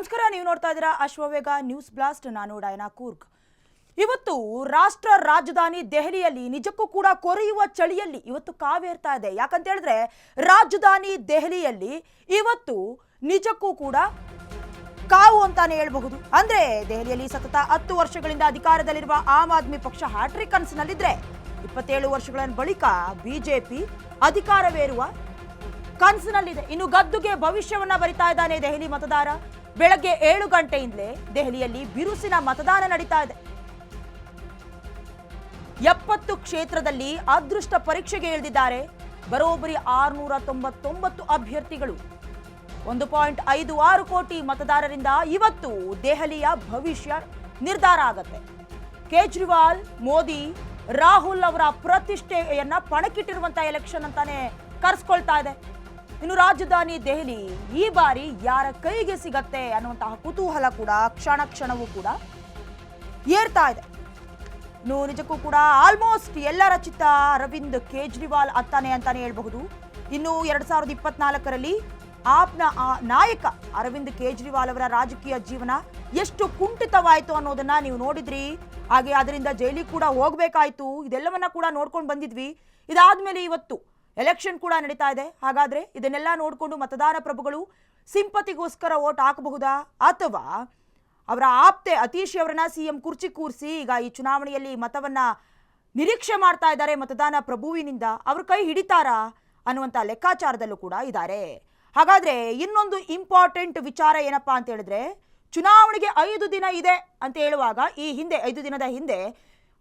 ನಮಸ್ಕಾರ, ನೀವು ನೋಡ್ತಾ ಇದ್ದೀರಾ ಅಶ್ವವೇಗ ನ್ಯೂಸ್ ಬ್ಲಾಸ್ಟ್. ನಾನು ಡೈನಾ ಕೂರ್ಗ್. ಇವತ್ತು ರಾಷ್ಟ್ರ ರಾಜಧಾನಿ ದೆಹಲಿಯಲ್ಲಿ ನಿಜಕ್ಕೂ ಕೂಡ ಕೊರೆಯುವ ಚಳಿಯಲ್ಲಿ ಇವತ್ತು ಕಾವೇರ್ತಾ ಇದೆ. ಯಾಕಂತ ಹೇಳಿದ್ರೆ ರಾಜಧಾನಿ ದೆಹಲಿಯಲ್ಲಿ ಇವತ್ತು ನಿಜಕ್ಕೂ ಕೂಡ ಕಾವು ಅಂತಾನೆ ಹೇಳಬಹುದು. ಅಂದ್ರೆ ದೆಹಲಿಯಲ್ಲಿ ಸತತ 10 ವರ್ಷಗಳಿಂದ ಅಧಿಕಾರದಲ್ಲಿರುವ ಆಮ್ ಆದ್ಮಿ ಪಕ್ಷ ಹ್ಯಾಟ್ರಿಕ್ ಕನಸಿನಲ್ಲಿದ್ರೆ 27 ವರ್ಷಗಳ ಬಳಿಕ ಬಿಜೆಪಿ ಅಧಿಕಾರವೇರುವ ಕನಸಿನಲ್ಲಿದೆ. ಇನ್ನು ಗದ್ದುಗೆ ಭವಿಷ್ಯವನ್ನ ಬರಿತಾ ಇದ್ದಾನೆ ದೆಹಲಿ ಮತದಾರ. ಬೆಳಗ್ಗೆ 7 ಗಂಟೆಯಿಂದಲೇ ದೆಹಲಿಯಲ್ಲಿ ಬಿರುಸಿನ ಮತದಾನ ನಡೀತಾ ಇದೆ. 70 ಕ್ಷೇತ್ರದಲ್ಲಿ ಅದೃಷ್ಟ ಪರೀಕ್ಷೆಗೆ ಇಳಿದಿದ್ದಾರೆ ಬರೋಬ್ಬರಿ 699 ಅಭ್ಯರ್ಥಿಗಳು. 1.56 ಕೋಟಿ ಮತದಾರರಿಂದ ಇವತ್ತು ದೆಹಲಿಯ ಭವಿಷ್ಯ ನಿರ್ಧಾರ ಆಗತ್ತೆ. ಕೇಜ್ರಿವಾಲ್, ಮೋದಿ, ರಾಹುಲ್ ಅವರ ಪ್ರತಿಷ್ಠೆಯನ್ನ ಪಣಕ್ಕಿಟ್ಟಿರುವಂತಹ ಎಲೆಕ್ಷನ್ ಅಂತಾನೆ ಕರೆಸ್ಕೊಳ್ತಾ ಇದೆ. ಇನ್ನು ರಾಜಧಾನಿ ದೆಹಲಿ ಈ ಬಾರಿ ಯಾರ ಕೈಗೆ ಸಿಗತ್ತೆ ಅನ್ನುವಂತಹ ಕುತೂಹಲ ಕೂಡ ಕ್ಷಣ ಕ್ಷಣವೂ ಕೂಡ ಏರ್ತಾ ಇದೆ. ಇನ್ನು ನಿಜಕ್ಕೂ ಕೂಡ ಆಲ್ಮೋಸ್ಟ್ ಎಲ್ಲರ ಚಿತ್ತ ಅರವಿಂದ್ ಕೇಜ್ರಿವಾಲ್ ಅತ್ತಾನೆ ಅಂತಾನೆ ಹೇಳ್ಬಹುದು. ಇನ್ನು 2024ರಲ್ಲಿ ಆಪ್ನ ನಾಯಕ ಅರವಿಂದ್ ಕೇಜ್ರಿವಾಲ್ ಅವರ ರಾಜಕೀಯ ಜೀವನ ಎಷ್ಟು ಕುಂಠಿತವಾಯಿತು ಅನ್ನೋದನ್ನ ನೀವು ನೋಡಿದ್ರಿ. ಹಾಗೆ ಅದರಿಂದ ಜೈಲಿಗೆ ಕೂಡ ಹೋಗ್ಬೇಕಾಯ್ತು. ಇದೆಲ್ಲವನ್ನ ಕೂಡ ನೋಡ್ಕೊಂಡು ಬಂದಿದ್ವಿ. ಇದಾದ್ಮೇಲೆ ಇವತ್ತು ಎಲೆಕ್ಷನ್ ಕೂಡ ನಡೀತಾ ಇದೆ. ಹಾಗಾದ್ರೆ ಇದನ್ನೆಲ್ಲ ನೋಡಿಕೊಂಡು ಮತದಾರ ಪ್ರಭುಗಳು ಸಿಂಪತಿಗೋಸ್ಕರ ವೋಟ್ ಹಾಕಬಹುದಾ, ಅಥವಾ ಅವರ ಆಪ್ತೆ ಅತೀಶ್ ಅವರನ್ನ ಸಿಎಂ ಕುರ್ಚಿ ಕೂರಿಸಿ ಈಗ ಈ ಚುನಾವಣೆಯಲ್ಲಿ ಮತವನ್ನ ನಿರೀಕ್ಷೆ ಮಾಡ್ತಾ ಇದ್ದಾರೆ ಮತದಾನ ಪ್ರಭುವಿನಿಂದ, ಅವ್ರ ಕೈ ಹಿಡಿತಾರಾ ಅನ್ನುವಂಥ ಲೆಕ್ಕಾಚಾರದಲ್ಲೂ ಕೂಡ ಇದ್ದಾರೆ. ಹಾಗಾದ್ರೆ ಇನ್ನೊಂದು ಇಂಪಾರ್ಟೆಂಟ್ ವಿಚಾರ ಏನಪ್ಪಾ ಅಂತ ಹೇಳಿದ್ರೆ, ಚುನಾವಣೆಗೆ 5 ದಿನ ಇದೆ ಅಂತ ಹೇಳುವಾಗ ಈ ಹಿಂದೆ 5 ದಿನದ ಹಿಂದೆ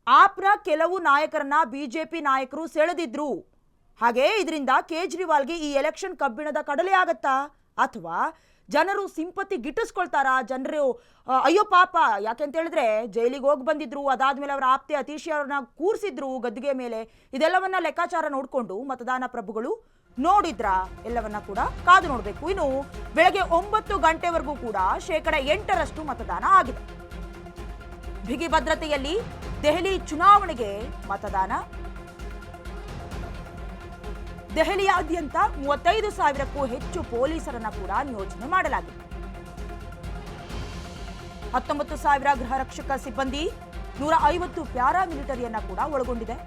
ಆಪ್ನ ಕೆಲವು ನಾಯಕರನ್ನ ಬಿಜೆಪಿ ನಾಯಕರು ಸೆಳೆದಿದ್ರು. ಹಾಗೆ ಇದರಿಂದ ಕೇಜ್ರಿವಾಲ್ಗೆ ಈ ಎಲೆಕ್ಷನ್ ಕಬ್ಬಿಣದ ಕಡಲೆ ಆಗತ್ತಾ, ಅಥವಾ ಜನರು ಸಿಂಪತಿ ಗಿಟ್ಟಿಸ್ಕೊಳ್ತಾರಾ? ಜನರು ಅಯ್ಯೋ ಪಾಪ, ಯಾಕೆಂತ ಹೇಳಿದ್ರೆ ಜೈಲಿಗೆ ಹೋಗಿ ಬಂದಿದ್ರು, ಅದಾದ್ಮೇಲೆ ಅವರ ಆಪ್ತೆ ಅತೀಶಿ ಅವ್ರನ್ನ ಕೂರಿಸಿದ್ರು ಗದ್ದುಗೆ ಮೇಲೆ. ಇದೆಲ್ಲವನ್ನ ಲೆಕ್ಕಾಚಾರ ನೋಡಿಕೊಂಡು ಮತದಾನ ಪ್ರಭುಗಳು ನೋಡಿದ್ರ ಎಲ್ಲವನ್ನ ಕೂಡ ಕಾದು ನೋಡಬೇಕು. ಇನ್ನು ಬೆಳಗ್ಗೆ 9 ಗಂಟೆವರೆಗೂ ಕೂಡ 8% ಮತದಾನ ಆಗಿದೆ. ಬಿಗಿ ಭದ್ರತೆಯಲ್ಲಿ ದೆಹಲಿ ಚುನಾವಣೆಗೆ ಮತದಾನ. ದೆಹಲಿಯಾದ್ಯಂತ 35,000ಕ್ಕೂ ಹೆಚ್ಚು ಪೊಲೀಸರನ್ನ ಕೂಡ ನಿಯೋಜನೆ ಮಾಡಲಾಗಿದೆ. 19,000 ಗೃಹ ರಕ್ಷಕ ಸಿಬ್ಬಂದಿ, 150 ಪ್ಯಾರಾಮಿಲಿಟರಿಯನ್ನ ಕೂಡ ಒಳಗೊಂಡಿದೆ.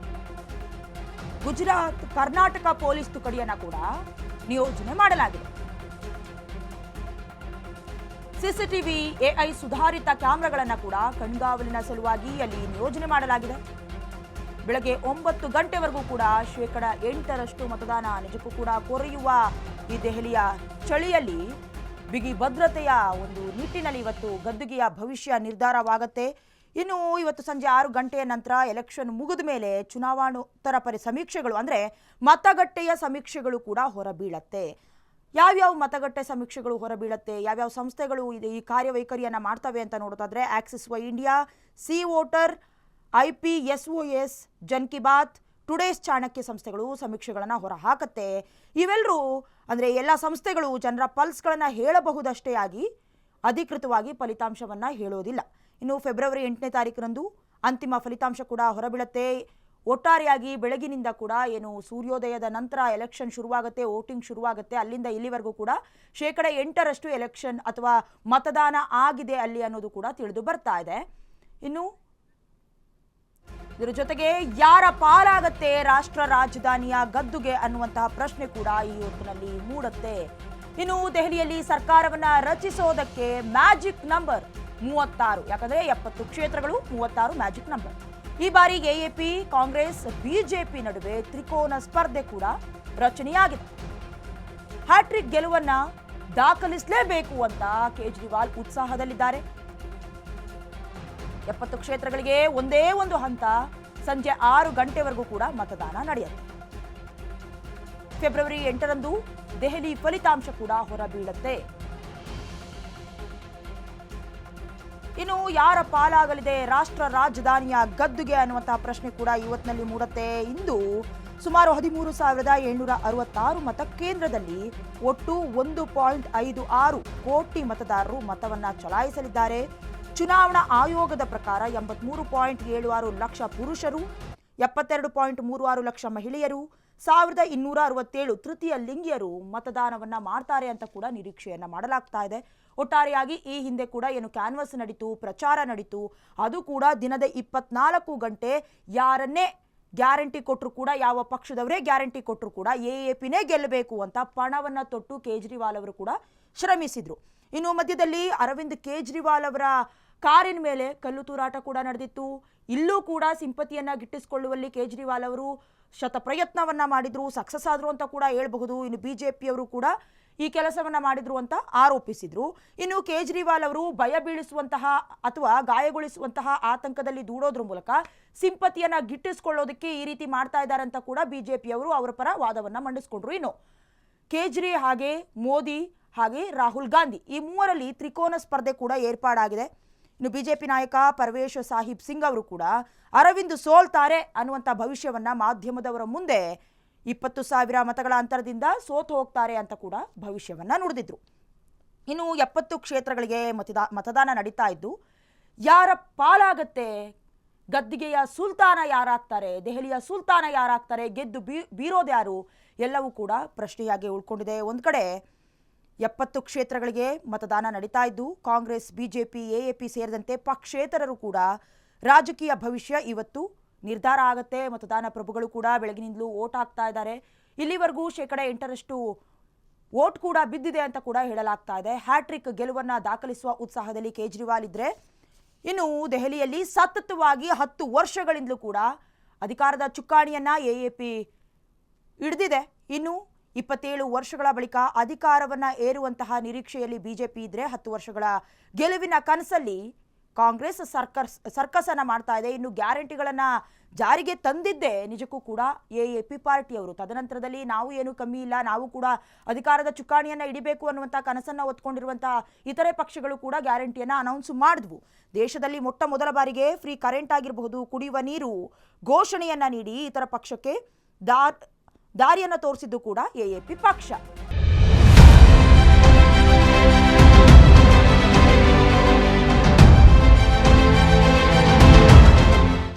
ಗುಜರಾತ್, ಕರ್ನಾಟಕ ಪೊಲೀಸ್ ತುಕಡಿಯನ್ನ ಕೂಡ ನಿಯೋಜನೆ ಮಾಡಲಾಗಿದೆ. ಸಿಸಿಟಿವಿ, ಎಐ ಸುಧಾರಿತ ಕ್ಯಾಮೆರಾಗಳನ್ನ ಕೂಡ ಕಣ್ಗಾವಲಿನ ಸಲುವಾಗಿ ಅಲ್ಲಿ ನಿಯೋಜನೆ ಮಾಡಲಾಗಿದೆ. ಬೆಳಗ್ಗೆ 9 ಗಂಟೆವರೆಗೂ ಕೂಡ 8% ಮತದಾನ. ನಿಜಕ್ಕೂ ಕೂಡ ಕೊರೆಯುವ ಈ ದೆಹಲಿಯ ಚಳಿಯಲ್ಲಿ ಬಿಗಿ ಭದ್ರತೆಯ ಒಂದು ನಿಟ್ಟಿನಲ್ಲಿ ಇವತ್ತು ಗದ್ದುಗೆಯ ಭವಿಷ್ಯ ನಿರ್ಧಾರವಾಗತ್ತೆ. ಇನ್ನು ಇವತ್ತು ಸಂಜೆ 6 ಗಂಟೆಯ ನಂತರ ಎಲೆಕ್ಷನ್ ಮುಗಿದ ಮೇಲೆ ಚುನಾವಣೋತ್ತರ ಸಮೀಕ್ಷೆಗಳು, ಅಂದರೆ ಮತಗಟ್ಟೆಯ ಸಮೀಕ್ಷೆಗಳು ಕೂಡ ಹೊರಬೀಳತ್ತೆ. ಯಾವ್ಯಾವ ಮತಗಟ್ಟೆ ಸಮೀಕ್ಷೆಗಳು ಹೊರಬೀಳತ್ತೆ, ಯಾವ್ಯಾವ ಸಂಸ್ಥೆಗಳು ಈ ಕಾರ್ಯವೈಖರಿಯನ್ನು ಮಾಡ್ತವೆ ಅಂತ ನೋಡೋದಾದ್ರೆ Axis My India, C voter, IPSOS, Jan Ki Baat, today's Chanakya ಸಂಸ್ಥೆಗಳು ಸಮೀಕ್ಷೆಗಳನ್ನು ಹೊರ ಹಾಕತ್ತೆ. ಇವೆಲ್ಲರೂ ಅಂದರೆ ಎಲ್ಲ ಸಂಸ್ಥೆಗಳು ಜನರ ಪಲ್ಸ್ಗಳನ್ನು ಹೇಳಬಹುದಷ್ಟೇ ಆಗಿ ಅಧಿಕೃತವಾಗಿ ಫಲಿತಾಂಶವನ್ನು ಹೇಳೋದಿಲ್ಲ. ಇನ್ನು ಫೆಬ್ರವರಿ 8ನೇ ತಾರೀಕರಂದು ಅಂತಿಮ ಫಲಿತಾಂಶ ಕೂಡ ಹೊರಬೀಳುತ್ತೆ. ಒಟ್ಟಾರೆಯಾಗಿ ಬೆಳಗಿನಿಂದ ಕೂಡ ಏನು ಸೂರ್ಯೋದಯದ ನಂತರ ಎಲೆಕ್ಷನ್ ಶುರುವಾಗುತ್ತೆ, ವೋಟಿಂಗ್ ಶುರುವಾಗುತ್ತೆ, ಅಲ್ಲಿಂದ ಇಲ್ಲಿವರೆಗೂ ಕೂಡ 8% ಎಲೆಕ್ಷನ್ ಅಥವಾ ಮತದಾನ ಆಗಿದೆ ಅಲ್ಲಿ ಅನ್ನೋದು ಕೂಡ ತಿಳಿದು ಬರ್ತಾ ಇದೆ. ಇನ್ನು ಇದರ ಜೊತೆಗೆ ಯಾರ ಪಾಲಾಗತ್ತೆ ರಾಷ್ಟ್ರ ರಾಜಧಾನಿಯ ಗದ್ದುಗೆ ಅನ್ನುವಂತಹ ಪ್ರಶ್ನೆ ಕೂಡ ಈ ಹೊತ್ತಿನಲ್ಲಿ ಮೂಡುತ್ತೆ. ಇನ್ನು ದೆಹಲಿಯಲ್ಲಿ ಸರ್ಕಾರವನ್ನ ರಚಿಸೋದಕ್ಕೆ ಮ್ಯಾಜಿಕ್ ನಂಬರ್ 36, ಯಾಕಂದ್ರೆ 70 ಕ್ಷೇತ್ರಗಳು, 36 ಮ್ಯಾಜಿಕ್ ನಂಬರ್. ಈ ಬಾರಿ ಎಎಪಿ, ಕಾಂಗ್ರೆಸ್, ಬಿಜೆಪಿ ನಡುವೆ ತ್ರಿಕೋನ ಸ್ಪರ್ಧೆ ಕೂಡ ರಚನೆಯಾಗಿದೆ. ಹ್ಯಾಟ್ರಿಕ್ ಗೆಲುವನ್ನ ದಾಖಲಿಸಲೇಬೇಕು ಅಂತ ಕೇಜ್ರಿವಾಲ್ ಉತ್ಸಾಹದಲ್ಲಿದ್ದಾರೆ. 70 ಕ್ಷೇತ್ರಗಳಿಗೆ ಒಂದೇ ಒಂದು ಹಂತ ಸಂಜೆ 6 ಗಂಟೆವರೆಗೂ ಕೂಡ ಮತದಾನ ನಡೆಯುತ್ತೆ. ಫೆಬ್ರವರಿ 8ರಂದು ದೆಹಲಿ ಫಲಿತಾಂಶ ಕೂಡ ಹೊರಬೀಳುತ್ತೆ. ಇನ್ನು ಯಾರ ಪಾಲಾಗಲಿದೆ ರಾಷ್ಟ್ರ ರಾಜಧಾನಿಯ ಗದ್ದುಗೆ ಅನ್ನುವಂತಹ ಪ್ರಶ್ನೆ ಕೂಡ ಇವತ್ತಿನಲ್ಲಿ ಮೂಡುತ್ತೆ. ಇಂದು ಸುಮಾರು 13,766 ಮತಕೇಂದ್ರದಲ್ಲಿ ಒಟ್ಟು 1.56 ಕೋಟಿ ಮತದಾರರು ಮತವನ್ನ ಚಲಾಯಿಸಲಿದ್ದಾರೆ. ಚುನಾವಣಾ ಆಯೋಗದ ಪ್ರಕಾರ 83.76 ಲಕ್ಷ ಪುರುಷರು, 72.36 ಲಕ್ಷ ಮಹಿಳೆಯರು, 1267 ತೃತೀಯ ಲಿಂಗಿಯರು ಮತದಾನವನ್ನ ಮಾಡ್ತಾರೆ ಅಂತ ಕೂಡ ನಿರೀಕ್ಷೆಯನ್ನ ಮಾಡಲಾಗ್ತಾ ಇದೆ. ಒಟ್ಟಾರೆಯಾಗಿ ಈ ಹಿಂದೆ ಕೂಡ ಏನು ಕ್ಯಾನ್ವಸ್ ನಡೀತು, ಪ್ರಚಾರ ನಡೀತು, ಅದು ಕೂಡ ದಿನದ 24 ಗಂಟೆ ಯಾರನ್ನೇ ಗ್ಯಾರಂಟಿ ಕೊಟ್ಟರು ಕೂಡ, ಯಾವ ಪಕ್ಷದವರೇ ಗ್ಯಾರಂಟಿ ಕೊಟ್ಟರು ಕೂಡ AAPನೇ ಗೆಲ್ಲಬೇಕು ಅಂತ ಪಣವನ್ನು ತೊಟ್ಟು ಕೇಜ್ರಿವಾಲ್ ಅವರು ಕೂಡ ಶ್ರಮಿಸಿದ್ರು. ಇನ್ನು ಮಧ್ಯದಲ್ಲಿ ಅರವಿಂದ್ ಕೇಜ್ರಿವಾಲ್ ಅವರ ಕಾರಿನ ಮೇಲೆ ಕಲ್ಲು ತೂರಾಟ ಕೂಡ ನಡೆದಿತ್ತು. ಇಲ್ಲೂ ಕೂಡ ಸಿಂಪತಿಯನ್ನ ಗಿಟ್ಟಿಸಿಕೊಳ್ಳುವಲ್ಲಿ ಕೇಜ್ರಿವಾಲ್ ಅವರು ಶತ ಪ್ರಯತ್ನವನ್ನ ಮಾಡಿದ್ರು, ಸಕ್ಸಸ್ ಆದ್ರು ಅಂತ ಕೂಡ ಹೇಳಬಹುದು. ಇನ್ನು ಬಿಜೆಪಿಯವರು ಕೂಡ ಈ ಕೆಲಸವನ್ನ ಮಾಡಿದ್ರು ಅಂತ ಆರೋಪಿಸಿದ್ರು. ಇನ್ನು ಕೇಜ್ರಿವಾಲ್ ಅವರು ಭಯ ಬೀಳಿಸುವಂತಹ ಅಥವಾ ಗಾಯಗೊಳಿಸುವಂತಹ ಆತಂಕದಲ್ಲಿ ದೂಡೋದ್ರ ಮೂಲಕ ಸಿಂಪತಿಯನ್ನ ಗಿಟ್ಟಿಸಿಕೊಳ್ಳೋದಕ್ಕೆ ಈ ರೀತಿ ಮಾಡ್ತಾ ಇದ್ದಾರೆ ಅಂತ ಕೂಡ ಬಿಜೆಪಿಯವರು ಅವರ ಪರ ವಾದವನ್ನ ಮಂಡಿಸಿಕೊಂಡ್ರು. ಇನ್ನು ಕೇಜ್ರಿ ಹಾಗೆ ಮೋದಿ ಹಾಗೆ ರಾಹುಲ್ ಗಾಂಧಿ ಈ ಮೂವರಲ್ಲಿ ತ್ರಿಕೋನ ಸ್ಪರ್ಧೆ ಕೂಡ ಏರ್ಪಾಡಾಗಿದೆ. ಇನ್ನು ಬಿಜೆಪಿ ನಾಯಕ ಪರ್ವೇಶ್ ಸಾಹಿಬ್ ಸಿಂಗ್ ಅವರು ಕೂಡ ಅರವಿಂದ್ ಸೋಲ್ತಾರೆ ಅನ್ನುವಂಥ ಭವಿಷ್ಯವನ್ನ ಮಾಧ್ಯಮದವರ ಮುಂದೆ 20,000 ಮತಗಳ ಅಂತರದಿಂದ ಸೋತು ಹೋಗ್ತಾರೆ ಅಂತ ಕೂಡ ಭವಿಷ್ಯವನ್ನ ನುಡಿದಿದ್ರು. ಇನ್ನು 70 ಕ್ಷೇತ್ರಗಳಿಗೆ ಮತದಾನ ನಡೀತಾ ಇದ್ದು ಯಾರ ಪಾಲಾಗತ್ತೆ, ಗದ್ದಿಗೆಯ ಸುಲ್ತಾನ ಯಾರಾಗ್ತಾರೆ, ದೆಹಲಿಯ ಸುಲ್ತಾನ ಯಾರಾಗ್ತಾರೆ, ಗೆದ್ದು ಬೀರೋದು ಯಾರು, ಎಲ್ಲವೂ ಕೂಡ ಪ್ರಶ್ನೆಯಾಗಿ ಉಳ್ಕೊಂಡಿದೆ. ಒಂದು ಕಡೆ 70 ಕ್ಷೇತ್ರಗಳಿಗೆ ಮತದಾನ ನಡೀತಾ ಇದ್ದು ಕಾಂಗ್ರೆಸ್, ಬಿಜೆಪಿ, AAP ಸೇರಿದಂತೆ ಪಕ್ಷೇತರರು ಕೂಡ ರಾಜಕೀಯ ಭವಿಷ್ಯ ಇವತ್ತು ನಿರ್ಧಾರ ಆಗುತ್ತೆ. ಮತದಾನ ಪ್ರಭುಗಳು ಕೂಡ ಬೆಳಗಿನಿಂದಲೂ ವೋಟ್ ಹಾಕ್ತಾ ಇದ್ದಾರೆ. ಇಲ್ಲಿವರೆಗೂ 8% ವೋಟ್ ಕೂಡ ಬಿದ್ದಿದೆ ಅಂತ ಕೂಡ ಹೇಳಲಾಗ್ತಾ ಇದೆ. ಹ್ಯಾಟ್ರಿಕ್ ಗೆಲುವನ್ನು ದಾಖಲಿಸುವ ಉತ್ಸಾಹದಲ್ಲಿ ಕೇಜ್ರಿವಾಲ್ ಇದ್ರೆ, ಇನ್ನು ದೆಹಲಿಯಲ್ಲಿ ಸತತವಾಗಿ 10 ವರ್ಷಗಳಿಂದಲೂ ಕೂಡ ಅಧಿಕಾರದ ಚುಕ್ಕಾಣಿಯನ್ನ AAP ಹಿಡಿದಿದೆ. ಇನ್ನು 27 ವರ್ಷಗಳ ಬಳಿಕ ಅಧಿಕಾರವನ್ನ ಏರುವಂತಹ ನಿರೀಕ್ಷೆಯಲ್ಲಿ ಬಿಜೆಪಿ ಇದ್ರೆ 10 ವರ್ಷಗಳ ಗೆಲುವಿನ ಕನಸಲ್ಲಿ ಕಾಂಗ್ರೆಸ್ ಸರ್ಕಸ್ ಅನ್ನ ಮಾಡ್ತಾ ಇದೆ. ಇನ್ನು ಗ್ಯಾರಂಟಿಗಳನ್ನ ಜಾರಿಗೆ ತಂದಿದ್ದೇ ನಿಜಕ್ಕೂ ಕೂಡ AAP ಪಾರ್ಟಿಯವರು. ತದನಂತರದಲ್ಲಿ ನಾವು ಏನು ಕಮ್ಮಿ ಇಲ್ಲ, ನಾವು ಕೂಡ ಅಧಿಕಾರದ ಚುಕ್ಕಾಣಿಯನ್ನ ಹಿಡಿಬೇಕು ಅನ್ನುವಂಥ ಕನಸನ್ನ ಹೊತ್ಕೊಂಡಿರುವಂತಹ ಇತರೆ ಪಕ್ಷಗಳು ಕೂಡ ಗ್ಯಾರಂಟಿಯನ್ನ ಅನೌನ್ಸ್ ಮಾಡಿದ್ವು. ದೇಶದಲ್ಲಿ ಮೊಟ್ಟ ಮೊದಲ ಬಾರಿಗೆ ಫ್ರೀ ಕರೆಂಟ್ ಆಗಿರಬಹುದು, ಕುಡಿಯುವ ನೀರು ಘೋಷಣೆಯನ್ನ ನೀಡಿ ಇತರ ಪಕ್ಷಕ್ಕೆ ದಾರಿಯನ್ನು ತೋರಿಸಿದ್ದು ಕೂಡ AAP ಪಕ್ಷ.